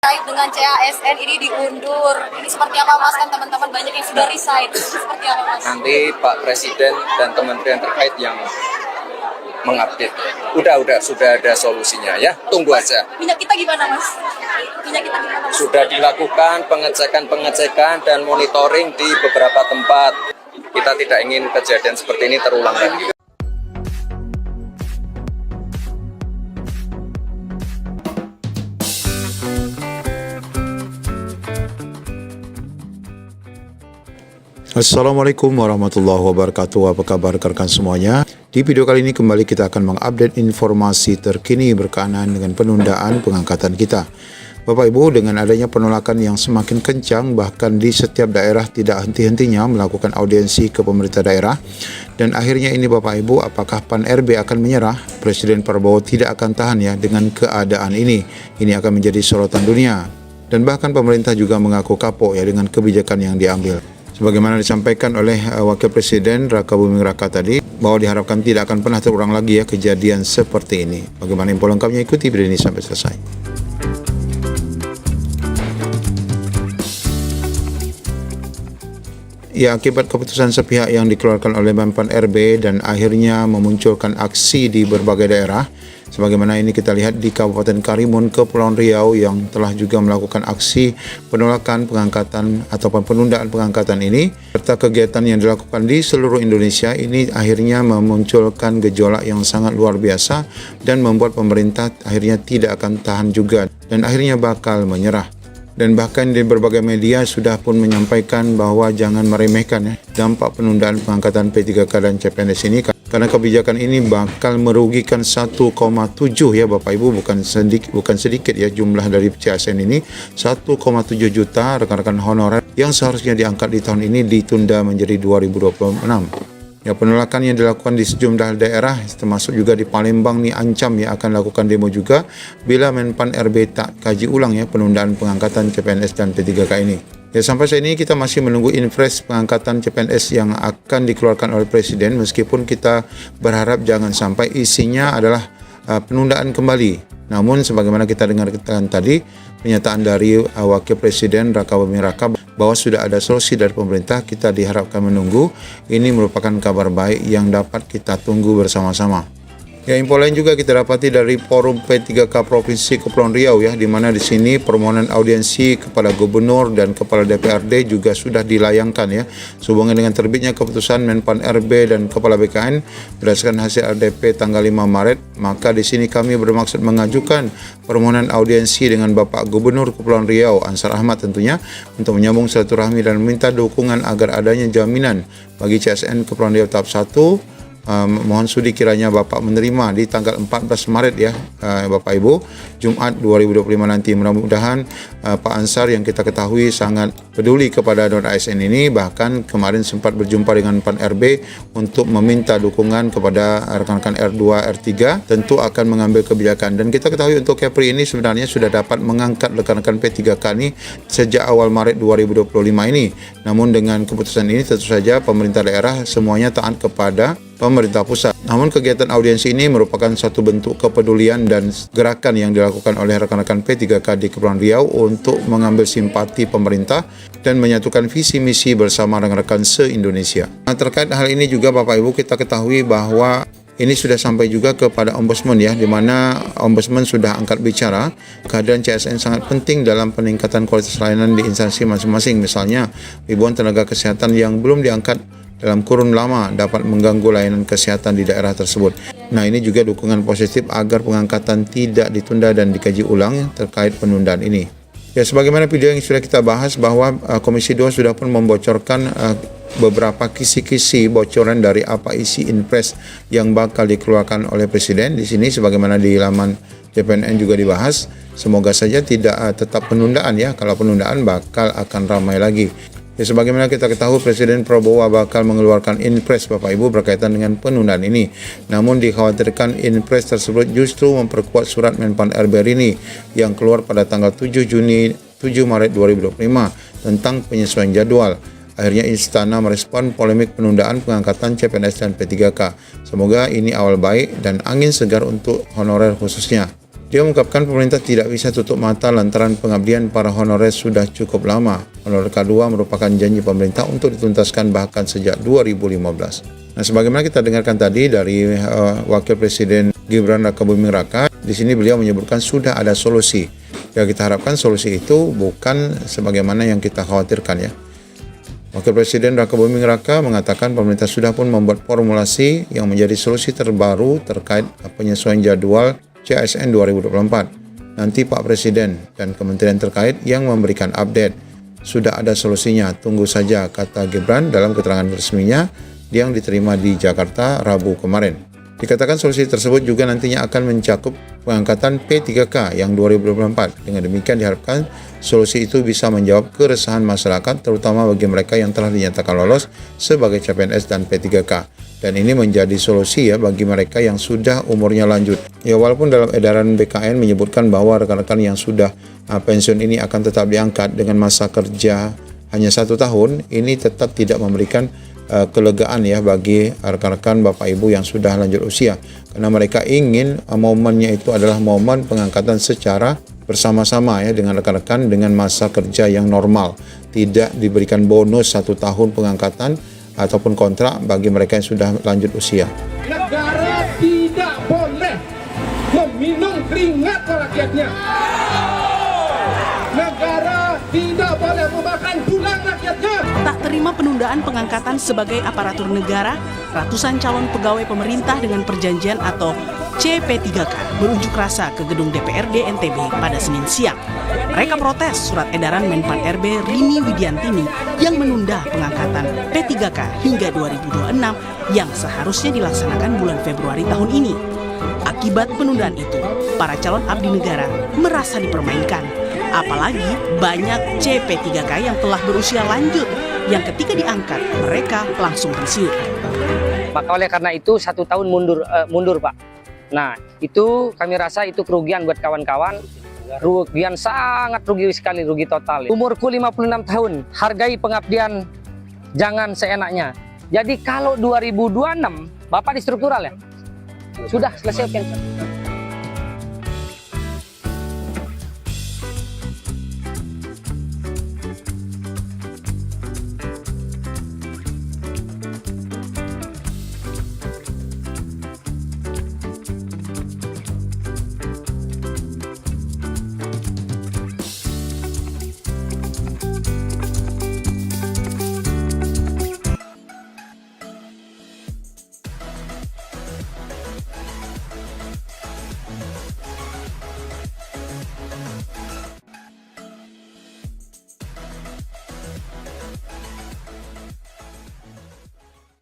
terkait dengan CASN ini diundur. Ini seperti apa Mas? Kan teman-teman banyak yang sudah resign. Seperti apa Mas? Nanti Pak Presiden dan kementerian terkait yang mengupdate. Sudah ada solusinya ya. Tunggu aja. Minyak kita gimana Mas? Minyak kita gimana Mas? Sudah dilakukan pengecekan dan monitoring di beberapa tempat. Kita tidak ingin kejadian seperti ini terulang lagi. Assalamualaikum warahmatullahi wabarakatuh. Apa kabar rekan semuanya? Di video kali ini kembali kita akan mengupdate informasi terkini berkenaan dengan penundaan pengangkatan kita. Bapak Ibu, dengan adanya penolakan yang semakin kencang, bahkan di setiap daerah tidak henti-hentinya melakukan audiensi ke pemerintah daerah, dan akhirnya ini Bapak Ibu, apakah PAN RB akan menyerah? Presiden Prabowo tidak akan tahan ya dengan keadaan ini. Ini akan menjadi sorotan dunia, dan bahkan pemerintah juga mengaku kapok ya dengan kebijakan yang diambil. Sebagaimana disampaikan oleh Wakil Presiden Raka Buming Raka tadi, bahwa diharapkan tidak akan pernah terulang lagi ya kejadian seperti ini. Bagaimana info lengkapnya, ikuti video ini sampai selesai. Ya, akibat keputusan sepihak yang dikeluarkan oleh Menpan RB dan akhirnya memunculkan aksi di berbagai daerah, sebagaimana ini kita lihat di Kabupaten Karimun, Kepulauan Riau yang telah juga melakukan aksi penolakan pengangkatan ataupun penundaan pengangkatan ini, serta kegiatan yang dilakukan di seluruh Indonesia ini akhirnya memunculkan gejolak yang sangat luar biasa dan membuat pemerintah akhirnya tidak akan tahan juga dan akhirnya bakal menyerah. Dan bahkan di berbagai media sudah pun menyampaikan bahwa jangan meremehkan ya dampak penundaan pengangkatan P3K dan CPNS ini, karena kebijakan ini bakal merugikan 1,7 ya Bapak Ibu, bukan sedikit ya jumlah dari CASN ini. 1,7 juta rekan-rekan honorer yang seharusnya diangkat di tahun ini ditunda menjadi 2026. Ya, penolakan yang dilakukan di sejumlah daerah termasuk juga di Palembang nih ancam ya akan lakukan demo juga bila Menpan RB tak kaji ulang ya penundaan pengangkatan CPNS dan P3K ini. Ya, sampai saat ini kita masih menunggu infres pengangkatan CPNS yang akan dikeluarkan oleh Presiden, meskipun kita berharap jangan sampai isinya adalah penundaan kembali. Namun sebagaimana kita dengarkan tadi pernyataan dari Wakil Presiden Raka Buming Raka bahwa sudah ada solusi dari pemerintah, kita diharapkan menunggu. Ini merupakan kabar baik yang dapat kita tunggu bersama-sama. Ya, info lain juga kita dapati dari Forum P3K Provinsi Kepulauan Riau ya, di mana di sini permohonan audiensi kepada Gubernur dan Kepala DPRD juga sudah dilayangkan ya. Sehubungan dengan terbitnya keputusan Menpan RB dan Kepala BKN berdasarkan hasil RDP tanggal 5 Maret, maka di sini kami bermaksud mengajukan permohonan audiensi dengan Bapak Gubernur Kepulauan Riau Ansar Ahmad tentunya untuk menyambung silaturahmi dan meminta dukungan agar adanya jaminan bagi CASN Kepulauan Riau tahap 1. Mohon sudi kiranya Bapak menerima di tanggal 14 Maret ya Bapak Ibu, Jumat 2025 nanti. Mudah-mudahan Pak Ansar yang kita ketahui sangat peduli kepada non-ASN ini, bahkan kemarin sempat berjumpa dengan PAN RB untuk meminta dukungan kepada rekan-rekan R2, R3 tentu akan mengambil kebijakan. Dan kita ketahui untuk Kepri ini sebenarnya sudah dapat mengangkat rekan-rekan P3K ini sejak awal Maret 2025 ini. Namun dengan keputusan ini tentu saja pemerintah daerah semuanya taat kepada pemerintah pusat. Namun kegiatan audiensi ini merupakan satu bentuk kepedulian dan gerakan yang dilakukan oleh rekan-rekan P3K di Kepulauan Riau untuk mengambil simpati pemerintah dan menyatukan visi misi bersama rekan-rekan se-Indonesia. Nah, terkait hal ini juga Bapak Ibu, kita ketahui bahwa ini sudah sampai juga kepada Ombudsman ya, di mana Ombudsman sudah angkat bicara kehadiran CASN sangat penting dalam peningkatan kualitas layanan di instansi masing-masing. Misalnya ribuan tenaga kesehatan yang belum diangkat dalam kurun lama dapat mengganggu layanan kesehatan di daerah tersebut. Nah, ini juga dukungan positif agar pengangkatan tidak ditunda dan dikaji ulang terkait penundaan ini. Ya, sebagaimana video yang sudah kita bahas bahwa Komisi 2 sudah pun membocorkan beberapa kisi-kisi bocoran dari apa isi Inpres yang bakal dikeluarkan oleh Presiden. Di sini sebagaimana di laman CPNN juga dibahas, semoga saja tidak tetap penundaan ya. Kalau penundaan bakal akan ramai lagi. Ya, sebagaimana kita ketahui Presiden Prabowo bakal mengeluarkan Inpres Bapak Ibu berkaitan dengan penundaan ini. Namun dikhawatirkan Inpres tersebut justru memperkuat surat Menpan RB ini yang keluar pada tanggal 7 Maret 2025 tentang penyesuaian jadwal. Akhirnya Istana merespon polemik penundaan pengangkatan CPNS dan P3K. Semoga ini awal baik dan angin segar untuk honorer khususnya. Dia mengungkapkan pemerintah tidak bisa tutup mata lantaran pengabdian para honorer sudah cukup lama. Honorer K2 merupakan janji pemerintah untuk dituntaskan bahkan sejak 2015. Nah, sebagaimana kita dengarkan tadi dari Wakil Presiden Gibran Rakabuming Raka, di sini beliau menyebutkan sudah ada solusi. Ya, kita harapkan solusi itu bukan sebagaimana yang kita khawatirkan ya. Wakil Presiden Rakabuming Raka mengatakan pemerintah sudah pun membuat formulasi yang menjadi solusi terbaru terkait penyesuaian jadwal CASN 2024. Nanti Pak Presiden dan kementerian terkait yang memberikan update. Sudah ada solusinya, tunggu saja, kata Gibran dalam keterangan resminya yang diterima di Jakarta Rabu kemarin. Dikatakan solusi tersebut juga nantinya akan mencakup pengangkatan P3K yang 2024. Dengan demikian diharapkan solusi itu bisa menjawab keresahan masyarakat, terutama bagi mereka yang telah dinyatakan lolos sebagai CPNS dan P3K. Dan ini menjadi solusi ya bagi mereka yang sudah umurnya lanjut. Ya, walaupun dalam edaran BKN menyebutkan bahwa rekan-rekan yang sudah pensiun ini akan tetap diangkat dengan masa kerja hanya 1 tahun, ini tetap tidak memberikan kelegaan ya bagi rekan-rekan Bapak Ibu yang sudah lanjut usia. Karena mereka ingin momennya itu adalah momen pengangkatan secara bersama-sama ya dengan rekan-rekan dengan masa kerja yang normal. Tidak diberikan bonus 1 tahun pengangkatan ataupun kontrak bagi mereka yang sudah lanjut usia. Negara tidak boleh meminum keringat rakyatnya. Negara tidak boleh memakan tulang rakyatnya. Tak terima penundaan pengangkatan sebagai aparatur negara, ratusan calon pegawai pemerintah dengan perjanjian atau CP3K berunjuk rasa ke gedung DPRD NTB pada Senin siang. Mereka protes surat edaran Menpan RB Rini Widiantini yang menunda pengangkatan P3K hingga 2026 yang seharusnya dilaksanakan bulan Februari tahun ini. Akibat penundaan itu, para calon abdi negara merasa dipermainkan. Apalagi banyak CP3K yang telah berusia lanjut yang ketika diangkat mereka langsung pensiun. Maka oleh karena itu 1 tahun mundur Pak. Nah, itu kami rasa itu kerugian buat kawan-kawan. Kerugian sangat rugi sekali, rugi total. Umurku 56 tahun, hargai pengabdian, jangan seenaknya. Jadi kalau 2026, Bapak di struktural ya? Sudah selesai pensiun.